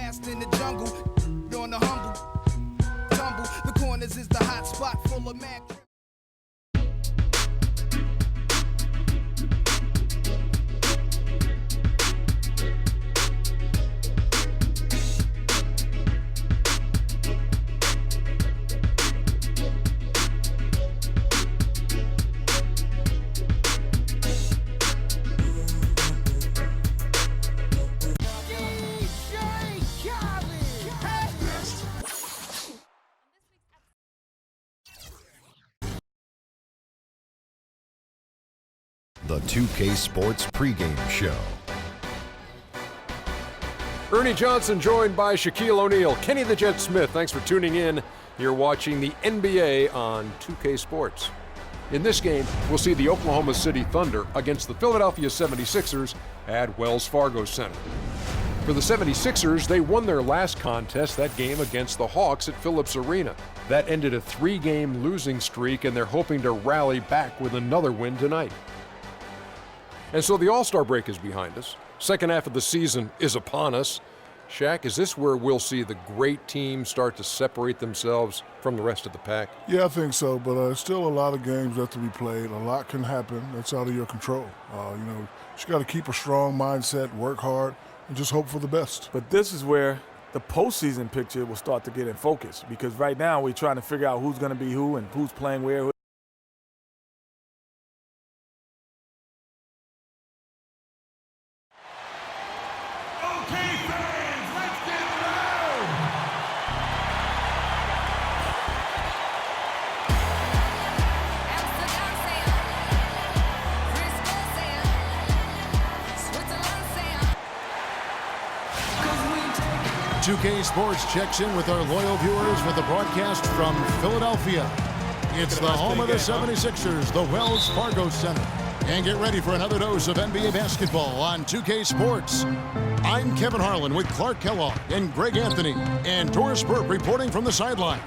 blast in the jungle. On the humble. Tumble. The corners is the hot spot full of Mac. The 2K Sports pregame show. Ernie Johnson joined by Shaquille O'Neal. Kenny the Jet Smith, thanks for tuning in. You're watching the NBA on 2K Sports. In this game, we'll see the Oklahoma City Thunder against the Philadelphia 76ers at Wells Fargo Center. For the 76ers, they won their last contest, that game against the Hawks at Phillips Arena. That ended a 3-game losing streak, and they're hoping to rally back with another win tonight. And so the All-Star break is behind us. Second half of the season is upon us. Shaq, is this where we'll see the great teams start to separate themselves from the rest of the pack? Yeah, I think so, but still a lot of games have to be played. A lot can happen that's out of your control. You just got to keep a strong mindset, work hard, and just hope for the best. But this is where the postseason picture will start to get in focus, because right now we're trying to figure out who's going to be who and who's playing where. K Sports checks in with our loyal viewers for the broadcast from Philadelphia. It's the home of the 76ers, the Wells Fargo Center. And get ready for another dose of NBA basketball on 2K Sports. I'm Kevin Harlan with Clark Kellogg and Greg Anthony and Doris Burke reporting from the sidelines.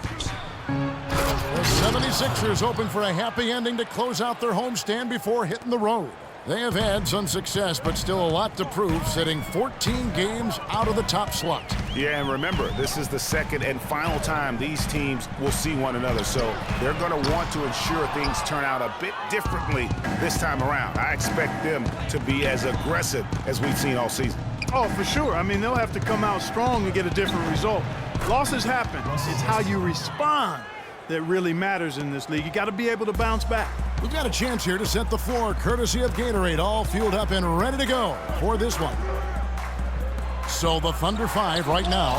The 76ers hoping for a happy ending to close out their homestand before hitting the road. They have had some success, but still a lot to prove, sitting 14 games out of the top slot. Yeah, and remember, this is the second and final time these teams will see one another, so they're going to want to ensure things turn out a bit differently this time around. I expect them to be as aggressive as we've seen all season. Oh, for sure. I mean, they'll have to come out strong to get a different result. Losses happen. It's how you respond that really matters in this league. You got to be able to bounce back. We've got a chance here to set the floor, courtesy of Gatorade, all fueled up and ready to go for this one. So the Thunder 5 right now.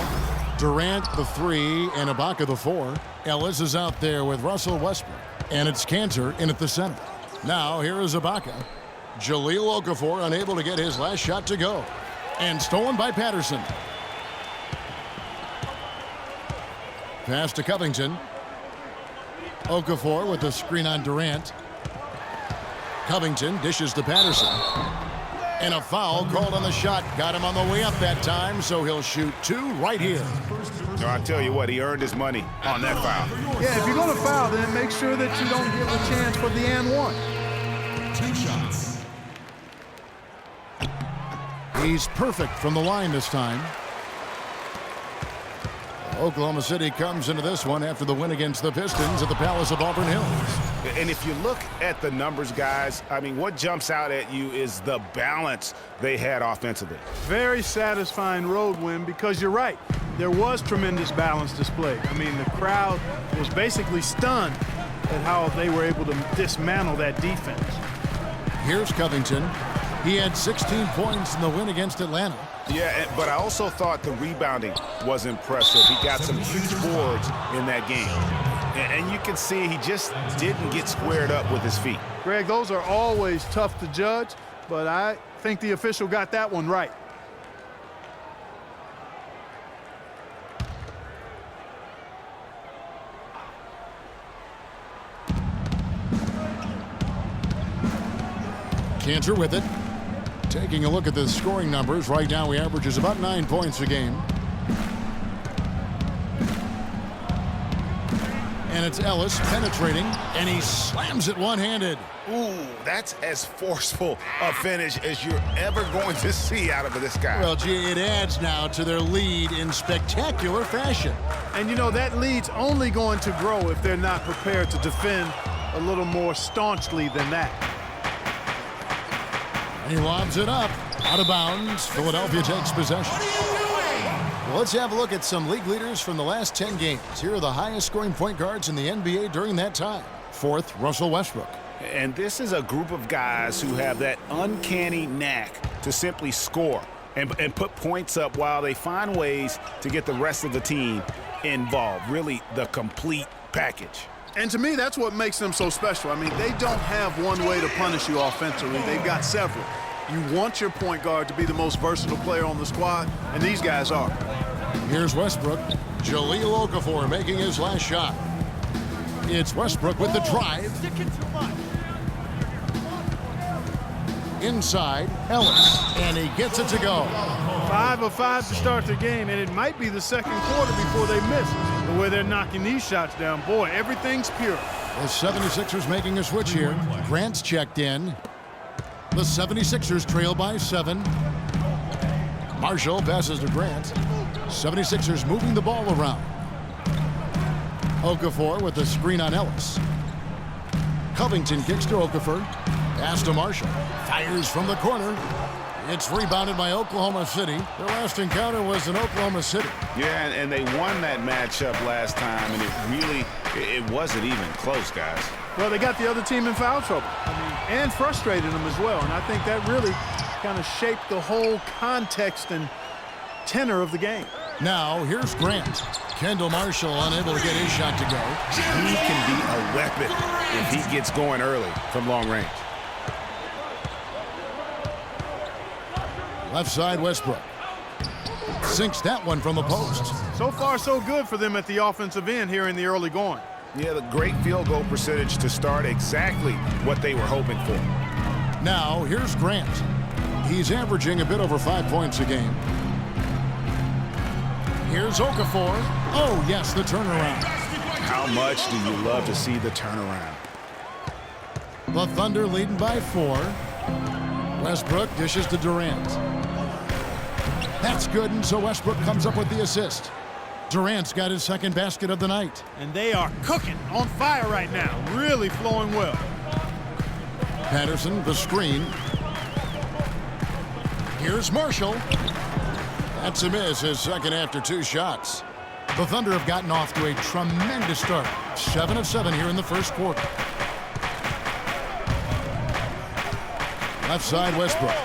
Durant the 3 and Ibaka the 4. Ellis is out there with Russell Westbrook. And it's Cantor in at the center. Now here is Ibaka. Jahlil Okafor unable to get his last shot to go. And stolen by Patterson. Pass to Covington. Okafor with the screen on Durant. Covington dishes to Patterson. And a foul called on the shot. Got him on the way up that time, so he'll shoot 2 right here. So I tell you what, he earned his money on that foul. Yeah, if you're going to foul, then make sure that you don't give a chance for the and one. 2 shots. He's perfect from the line this time. Oklahoma City comes into this one after the win against the Pistons at the Palace of Auburn Hills. And if you look at the numbers, guys, I mean, what jumps out at you is the balance they had offensively. Very satisfying road win, because you're right. There was tremendous balance displayed. I mean, the crowd was basically stunned at how they were able to dismantle that defense. Here's Covington. He had 16 points in the win against Atlanta. Yeah, but I also thought the rebounding was impressive. He got some huge boards in that game. And you can see he just didn't get squared up with his feet. Greg, those are always tough to judge, but I think the official got that one right. Cantor with it. Taking a look at the scoring numbers, right now he averages about 9 points a game. And it's Ellis penetrating, and he slams it one-handed. Ooh, that's as forceful a finish as you're ever going to see out of this guy. Well, gee, it adds now to their lead in spectacular fashion. And you know, that lead's only going to grow if they're not prepared to defend a little more staunchly than that. And he lobs it up. Out of bounds. Philadelphia takes possession. Well, let's have a look at some league leaders from the last 10 games. Here are the highest scoring point guards in the NBA during that time. Fourth, Russell Westbrook. And this is a group of guys who have that uncanny knack to simply score and put points up while they find ways to get the rest of the team involved. Really the complete package. And to me, that's what makes them so special. I mean, they don't have one way to punish you offensively. They've got several. You want your point guard to be the most versatile player on the squad, and these guys are. Here's Westbrook. Jahlil Okafor making his last shot. It's Westbrook with the drive. Inside, Ellis, and he gets it to go. 5 of 5 to start the game, and it might be the second quarter before they miss. The way they're knocking these shots down, boy, everything's pure. The 76ers making a switch here. Grant's checked in. The 76ers trail by 7. Marshall passes to Grant. 76ers moving the ball around. Okafor with the screen on Ellis. Covington kicks to Okafor. Pass to Marshall. Fires from the corner. It's rebounded by Oklahoma City. Their last encounter was in Oklahoma City. Yeah, and they won that matchup last time, and it wasn't even close, guys. Well, they got the other team in foul trouble. And frustrated them as well. And I think that really kind of shaped the whole context and tenor of the game. Now, here's Grant. Kendall Marshall unable to get his shot to go. He can be a weapon if he gets going early from long range. Left side, Westbrook. Sinks that one from the post. So far, so good for them at the offensive end here in the early going. Yeah, the great field goal percentage to start exactly what they were hoping for. Now, here's Grant. He's averaging a bit over 5 points a game. Here's Okafor. Oh, yes, the turnaround. How much do you love to see the turnaround? The Thunder leading by 4. Westbrook dishes to Durant. That's good, and so Westbrook comes up with the assist. Durant's got his second basket of the night. And they are cooking, on fire right now, really flowing well. Patterson, the screen. Here's Marshall. That's a miss, his second after 2 shots. The Thunder have gotten off to a tremendous start. 7 of 7 here in the first quarter. Left side, Westbrook.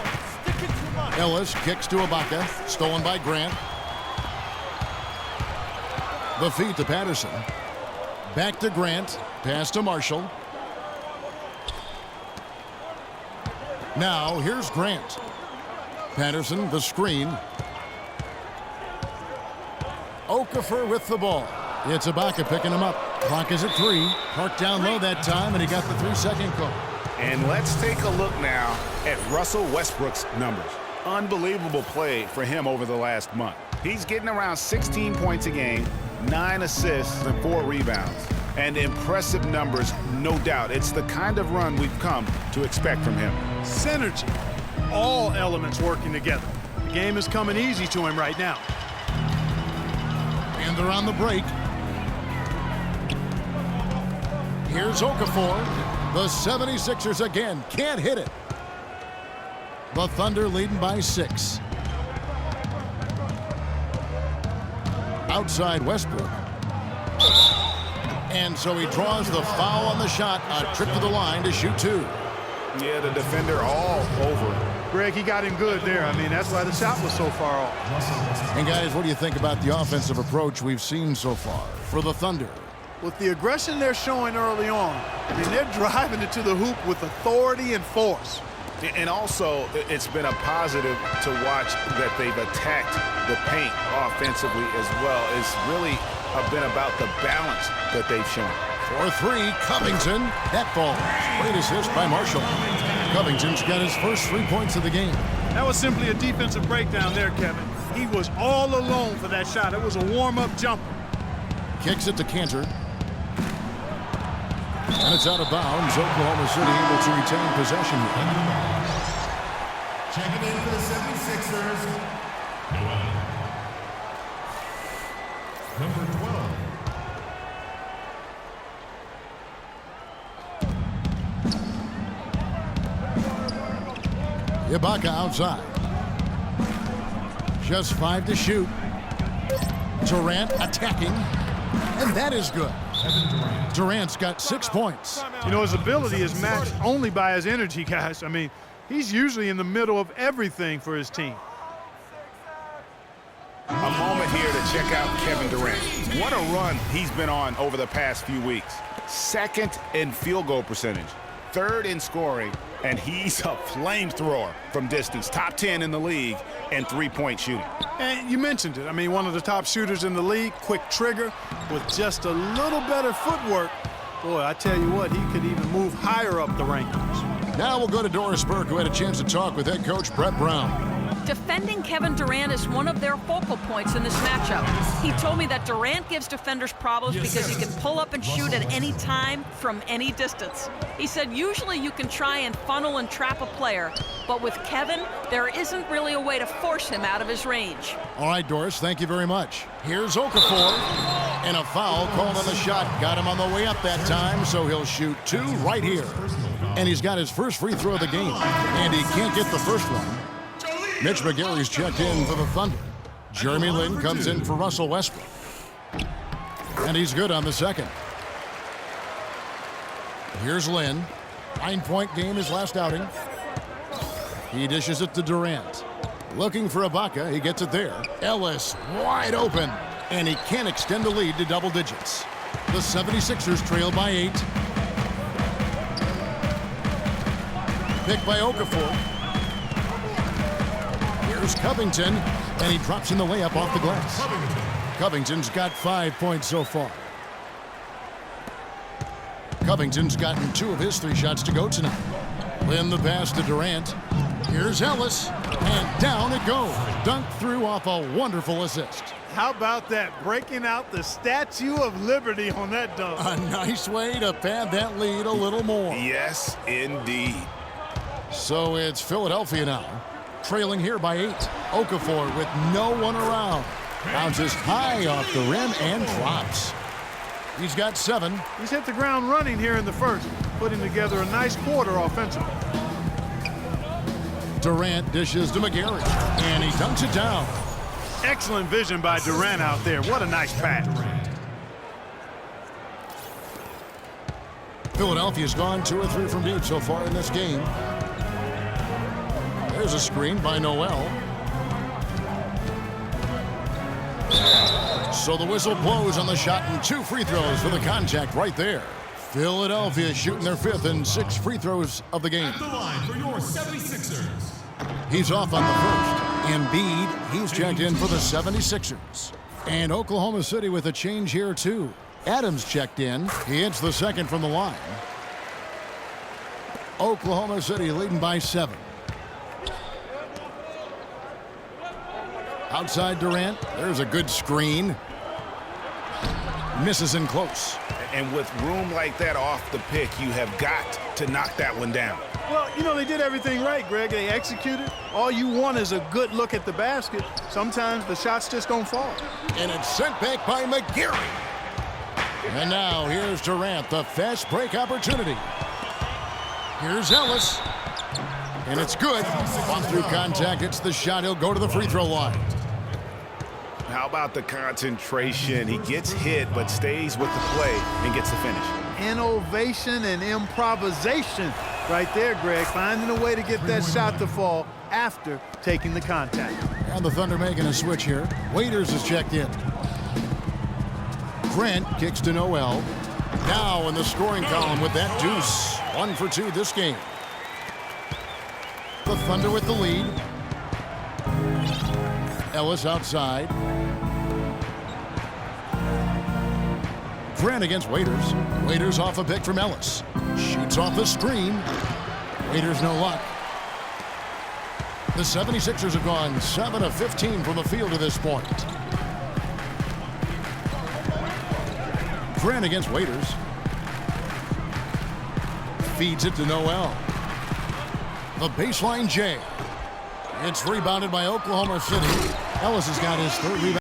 Ellis kicks to Ibaka. Stolen by Grant. The feed to Patterson. Back to Grant. Pass to Marshall. Now, here's Grant. Patterson, the screen. Okafor with the ball. It's Ibaka picking him up. Clock is at 3. Parked down low that time, and he got the 3-second call. And let's take a look now at Russell Westbrook's numbers. Unbelievable play for him over the last month. He's getting around 16 points a game, 9 assists, and 4 rebounds. And impressive numbers, no doubt. It's the kind of run we've come to expect from him. Synergy. All elements working together. The game is coming easy to him right now. And they're on the break. Here's Okafor. The 76ers again can't hit it. The Thunder leading by 6. Outside Westbrook. And so he draws the foul on the shot. A trip to the line to shoot 2. Yeah, the defender all over it. Greg, he got him good there. I mean, that's why the shot was so far off. And guys, what do you think about the offensive approach we've seen so far for the Thunder? With the aggression they're showing early on, I mean, they're driving it to the hoop with authority and force. And also, it's been a positive to watch that they've attacked the paint offensively as well. It's really been about the balance that they've shown. For 3, Covington. That falls. Great assist by Marshall. Covington's got his first 3 points of the game. That was simply a defensive breakdown there, Kevin. He was all alone for that shot. It was a warm-up jumper. Kicks it to Cantor. And it's out of bounds. Oklahoma City able to retain possession here. Checking in for the 76ers, Noel. Number 12. Ibaka outside. Just 5 to shoot. Durant attacking. And that is good. Durant's got 6 points. You know, his ability is matched only by his energy, guys. I mean, he's usually in the middle of everything for his team. A moment here to check out Kevin Durant. What a run he's been on over the past few weeks. 2nd in field goal percentage, 3rd in scoring, and he's a flamethrower from distance. Top 10 in the league in three-point shooting. And you mentioned it. I mean, one of the top shooters in the league, quick trigger with just a little better footwork. Boy, I tell you what, he could even move higher up the rankings. Now we'll go to Doris Burke, who had a chance to talk with head coach Brett Brown. Defending Kevin Durant is one of their focal points in this matchup. He told me that Durant gives defenders problems because he can pull up and shoot at any time from any distance. He said usually you can try and funnel and trap a player, but with Kevin, there isn't really a way to force him out of his range. All right, Doris, thank you very much. Here's Okafor, and a foul called on the shot. Got him on the way up that time, so he'll shoot 2 right here. And he's got his first free throw of the game, and he can't get the first one. Mitch McGary's checked in for the Thunder. Jeremy Lin comes in for Russell Westbrook. And he's good on the second. Here's Lin. 9-point game his last outing. He dishes it to Durant. Looking for Ibaka. He gets it there. Ellis wide open. And he can't extend the lead to double digits. The 76ers trail by 8. Picked by Okafor. Here's Covington, and he drops in the layup off the glass. Covington's got 5 points so far. Covington's gotten 2 of his 3 shots to go tonight. Lin the pass to Durant. Here's Ellis, and down it goes. Dunked through off a wonderful assist. How about that? Breaking out the Statue of Liberty on that dunk. A nice way to pad that lead a little more. Yes, indeed. So it's Philadelphia now, trailing here by 8. Okafor with no one around. Bounces high off the rim and drops. He's got 7. He's hit the ground running here in the first, putting together a nice quarter offensively. Durant dishes to McGary, and he dunks it down. Excellent vision by Durant out there. What a nice pass. Philadelphia's gone 2 or 3 from deep so far in this game. There's a screen by Noel. So the whistle blows on the shot, and 2 free throws for the contact right there. Philadelphia shooting their 5th and 6th free throws of the game. At the line for your 76ers. He's off on the first. Embiid, he's checked in for the 76ers. And Oklahoma City with a change here too. Adams checked in. He hits the second from the line. Oklahoma City leading by 7. Outside Durant, there's a good screen. Misses in close. And with room like that off the pick, you have got to knock that one down. Well, you know, they did everything right, Greg. They executed. All you want is a good look at the basket. Sometimes the shots just don't fall. And it's sent back by McGary. And now here's Durant, the fast break opportunity. Here's Ellis. And it's good. On through contact, it's the shot. He'll go to the free throw line. How about the concentration? He gets hit, but stays with the play and gets the finish. Innovation and improvisation right there, Greg. Finding a way to get that shot to fall after taking the contact. And the Thunder making a switch here. Waiters is checked in. Grant kicks to Noel. Now in the scoring column with that deuce. 1 for 2 this game. The Thunder with the lead. Ellis outside. Grant against Waiters. Waiters off a pick from Ellis. Shoots off the screen. Waiters no luck. The 76ers have gone 7 of 15 from the field to this point. Grant against Waiters. feeds it to Noel. The baseline J. It's rebounded by Oklahoma City. Ellis has got his third rebound.